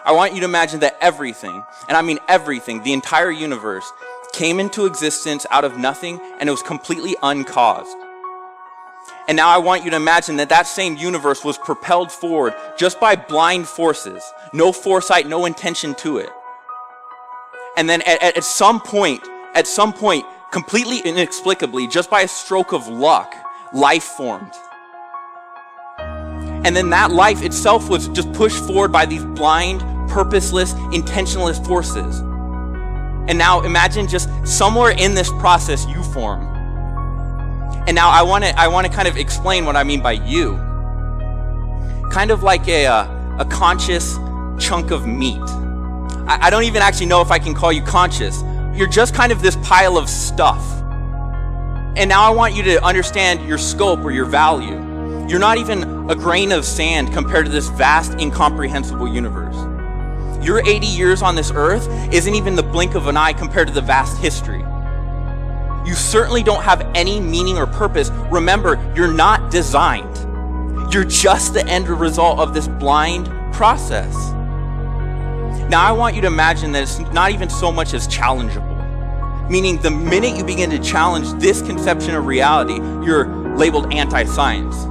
I want you to imagine that everything, and I mean everything, the entire universe, came into existence out of nothing, and it was completely uncaused. And now I want you to imagine that that same universe was propelled forward just by blind forces, no foresight, no intention to it. And then at some point, completely inexplicably, just by a stroke of luck, life formed. And then that life itself was just pushed forward by these blind, purposeless, intentionalist forces. And now imagine just somewhere in this process you form. And now I want to kind of explain what I mean by you. Kind of like a conscious chunk of meat. I don't even actually know if I can call you conscious. You're just kind of this pile of stuff. And now I want you to understand your scope or your value. You're not even a grain of sand compared to this vast, incomprehensible universe. Your 80 years on this earth isn't even the blink of an eye compared to the vast history. You certainly don't have any meaning or purpose. Remember, you're not designed. You're just the end result of this blind process. Now I want you to imagine that it's not even so much as challengeable. Meaning the minute you begin to challenge this conception of reality, you're labeled anti-science.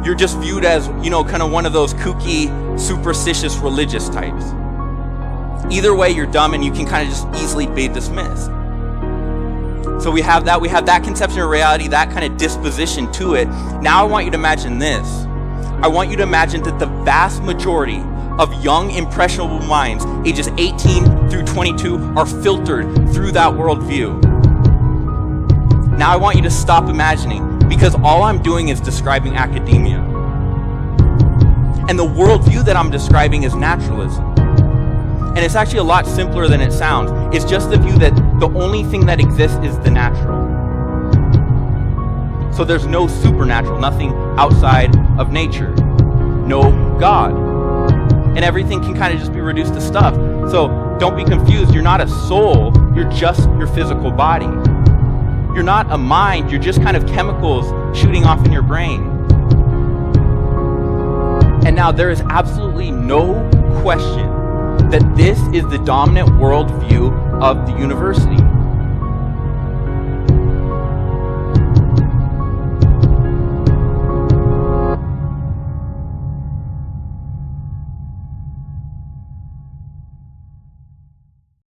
You're just viewed as, kind of one of those kooky, superstitious religious types. Either way, you're dumb and you can kind of just easily be dismissed. So we have that conception of reality, that kind of disposition to it. Now I want you to imagine this. I want you to imagine that the vast majority of young, impressionable minds, ages 18 through 22, are filtered through that worldview. Now I want you to stop imagining, because all I'm doing is describing academia. And the worldview that I'm describing is naturalism. And it's actually a lot simpler than it sounds. It's just the view that the only thing that exists is the natural. So there's no supernatural, nothing outside of nature. No God. And everything can kind of just be reduced to stuff. So don't be confused. You're not a soul. You're just your physical body. You're not a mind, you're just kind of chemicals shooting off in your brain. And now there is absolutely no question that this is the dominant worldview of the university.